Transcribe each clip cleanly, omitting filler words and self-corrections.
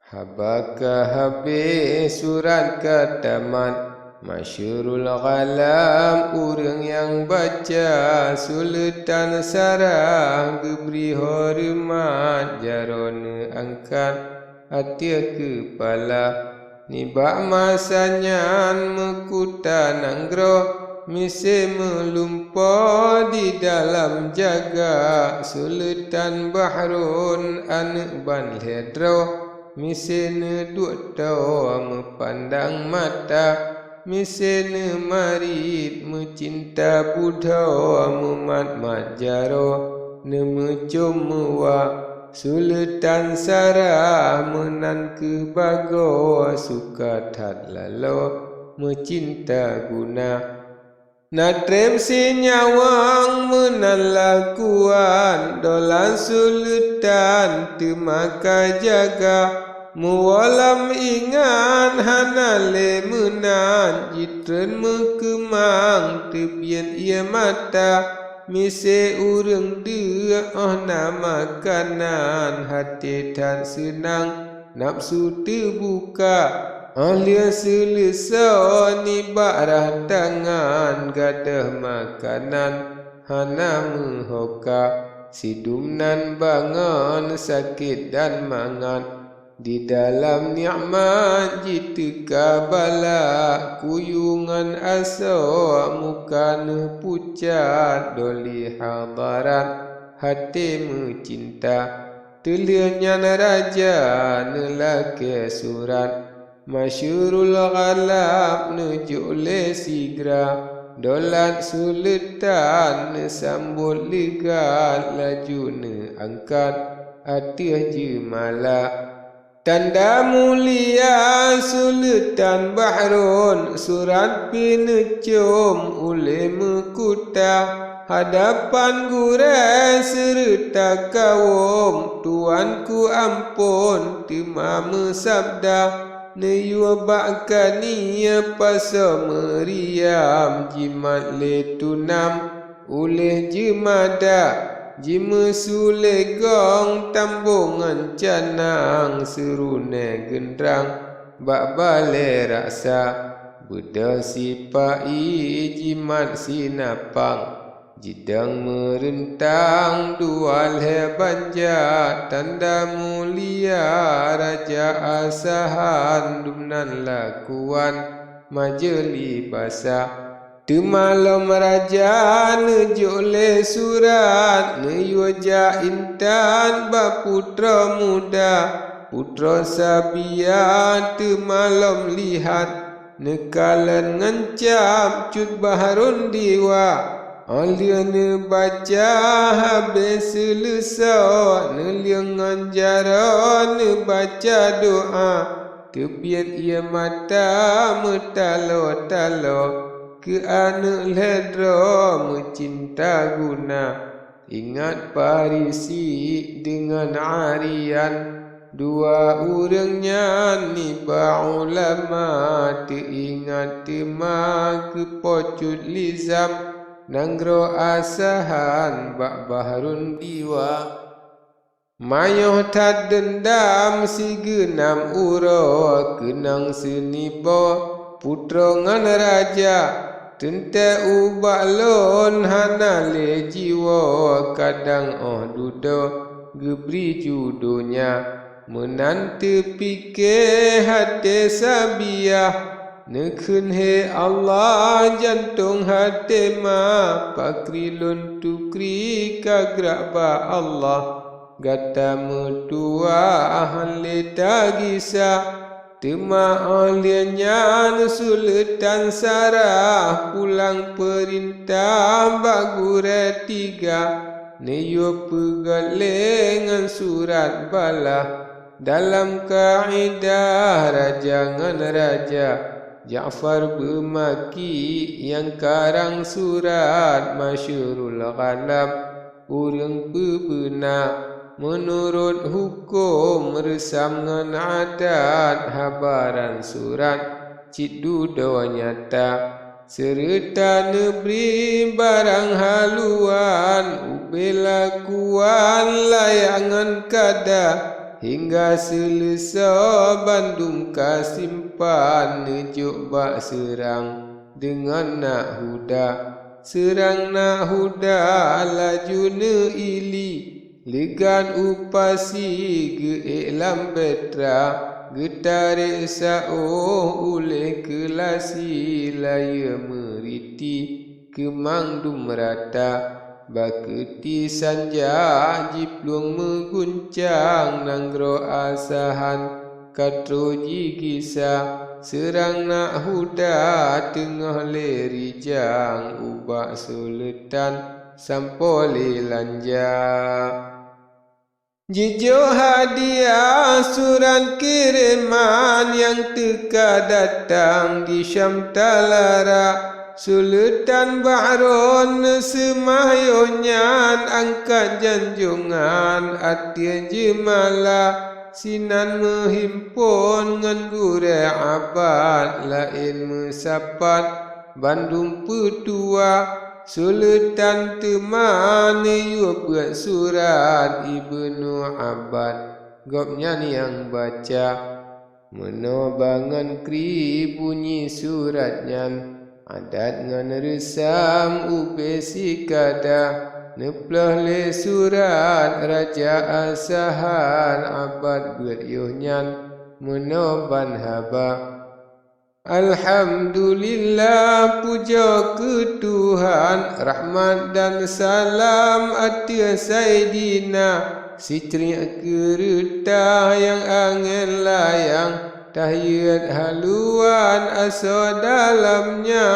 Habaka habis surat katamat Masyurul ghalam urang yang baca Sultan sarang geberi hormat Jarona angkat hati kepala Nibak masanya mekutan anggro Misi melumpah di dalam jaga Sultan Bahrun anak ban ledro Misena duk tau mepandang mata Misena marit mencinta Buddha memat-mat jaro Nemecum mewak Sultan Sarah menan ke bago Suka tat lalo mencinta guna Natrem sinyawang menan lakuan Dolan Sultan temaka jaga Mualam ingat hanale menan Jitren mekemang tepian ia mata Mise urang dia nama kanan Hati tan senang nafsu terbuka Ahlia selesa ni barah tangan Gadah makanan hana mehoka Sidumnan bangan sakit dan mangan Di dalam nikmat jitika bala Kuyungan asa mukana pucat Doli hadarat hati mencinta Telianya raja nelaki surat Masyurul ghalab nujuk le sigra Dolat sultan sambut ligat Laju ne angkat atih jemala Tanda mulia Sultan Bahrun Surat pinecum oleh mekuta Hadapan gure serta kaum Tuanku ampun timam sabda Neyua bakania pasa meriam Jimat le tunam oleh jemada Jima sulegong tambungan canang Serune gendrang bak bale raksa Beda sipai jimat sinapang Jidang merentang dual hebanjat Tanda mulia raja asahan Dumnan lakuan majeli basah Temalam raja nujuk le surat Neyuja intan baputra muda Putra Sabia temalam lihat Nekalan ngancam cut Bahrun diwa Alia ne baca habis selesa Neliang anjara ne baca doa Tepian ia mata metalo-talo Ke anak ledra mencinta guna Ingat Parisi dengan Arian Dua orangnya niba ulama Teringat tema ke pocut lizam Nanggro asahan bak Bahrun diwa Mayoh tak dendam si genam uro Kenang senibo putra ngan raja Tente ubak lon hana le jiwa Kadang dudo geberi judonya Menanti fikir hati sabiah Nekun he Allah jantung hati ma Pakrilun tukri kagrak ba Allah Gata mertua ahli tagisa Tema alianya Sultan Sarah Pulang perintah bagure tiga Neyo pegalengan surat balah Dalam kaidah raja ngan raja Ja'far bermaki yang karang surat Masyurul ghalab urang bebenak Menurut hukum resam ngan adat Habaran surat cik duda nyata Serta neberi barang haluan Ubela kuan layangan kada hingga selesa bandum kasimpan nejuk bak serang dengan nak huda serang nak huda laju ne ili legan upasi ge iklam betra getarik sao oleh kelasi laya meriti kemang dumrata baketi sanja jiplung mengguncang nanggro asahan katroji kisah serang nak huda tengah lerijang ubak suletan sampoli lanja Jijo hadiah surat kiriman yang teka datang di Syam Talara Sultan Bahron semahyonyan angkat janjungan atia jemala sinan menghimpun ngan gure abad lain mesapat bandung petua Sultan temani buat surat Ibnu Abbad gopnya yang baca menobangan kri bunyi suratnya adat ngan resam ubesi kada neplah le surat raja asahan abad buat yuhnyan menoban haba Alhamdulillah puja ke Tuhan rahmat dan salam atas Sayyidina si ceria kereta yang angin layang tahiyat haluan asa dalamnya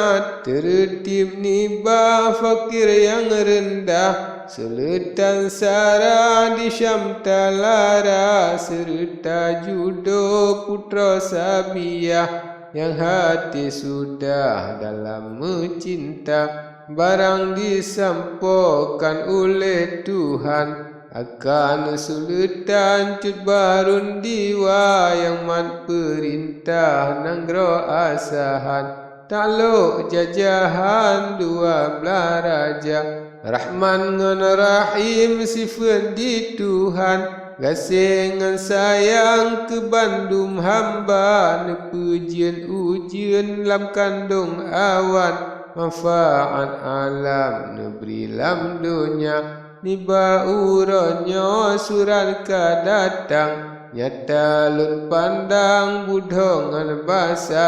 tertib nibah fakir yang rendah Sultan Sara di Syam Talara serta judo putra Sabiyah yang hati sudah dalam mencinta barang disampaikan oleh Tuhan akan Sultan Cut Barun Diwa yang mat perintah nanggro asahan takluk jajahan 12 raja Rahman ngan Rahim sifat di Tuhan Gasing ngan sayang ke bandum hamba nepujian ujian lam kandung awan manfaat alam neberi lam dunia niba uronyo surat ka datang nyata lun pandang budongan basa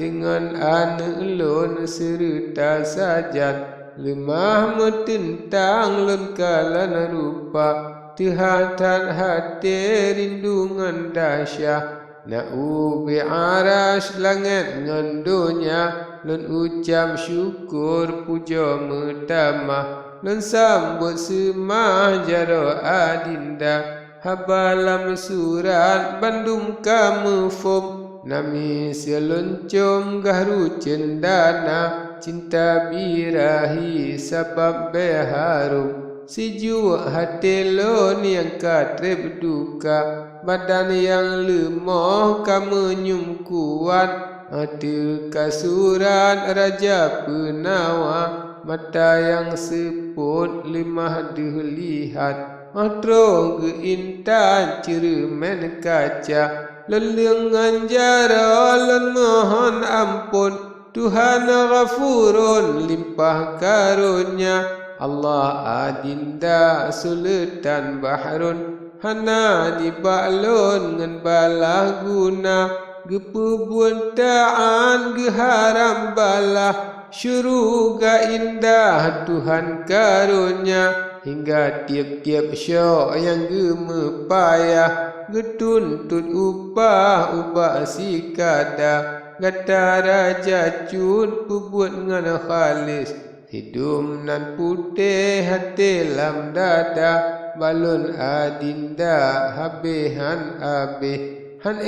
dengan ane lun serta sajan lemah metentang lun kalan rupa Tuhatan hati rindungan dasyah Na'ubi aras langit ngan dunya Lun ucap syukur puja metamah Lun sambut semah jaro adinda Habalam surat bandum kamu fum Nami seloncom gahru cendana Cinta birahi sabab beharum Si jua hati lon yang katrib duka Badan yang lemah kamu nyum kuat Hati kasuran raja penawa Mata yang seput limah dilihat Matro keintan cermin kaca Lelengan jara lon mohon ampun Tuhan ghafurun limpah karunia Allah adinda Sultan Bahrun Hana di baklun ngan balah guna Gepubuan ta'an geharam balah Syuruga indah Tuhan karunia Hingga tiap-tiap syok yang gemepayah Getuntut ubah si kada Gata raja cud pubuat ngan khalis Hidung nan putih hati lam dada Balun adinda habihan abih Han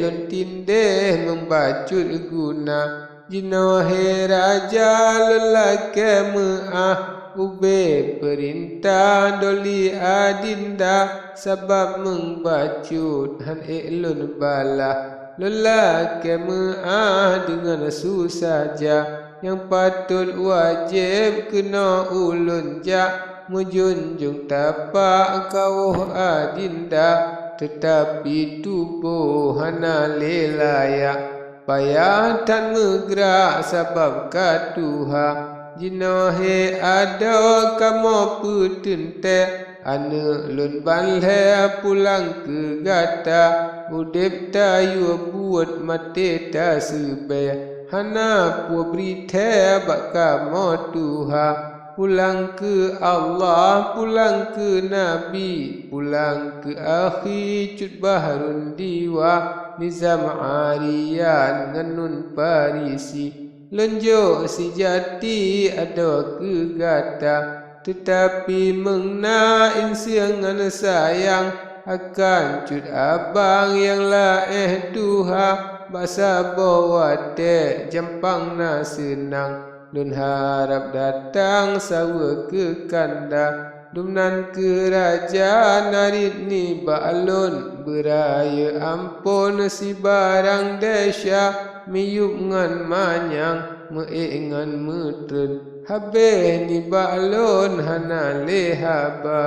lun tindih membacut guna Jinohe raja lelaki me'ah Ube perintah doli adinda Sebab membacut Han lun balah Lelaki me'ah dengan susaja yang patut wajib kena ulun jak Menjunjung tapak kau adinda tetapi tubuh hana lelayak payah tan megerak sebab katuha jinohe ada kamu petente ane lun balhe pulang ke gata udip tayu buat mati ta sebe hana pu berite baka motuha pulang ke Allah pulang ke Nabi pulang ke akhi cut baharun diwa Nizam Arian ngenun Parisi lenjo si jati ada kegata tetapi mengna insiangan sayang akan cut abang yang laeh duha basa bawa te jempang na senang nun harap datang sawa ke kanda Dumnan kerajaan narit ni ba'alun beraya ampun si barang desya miyup ngan manyang meingan metren habeh ni ba'alun hana lehaba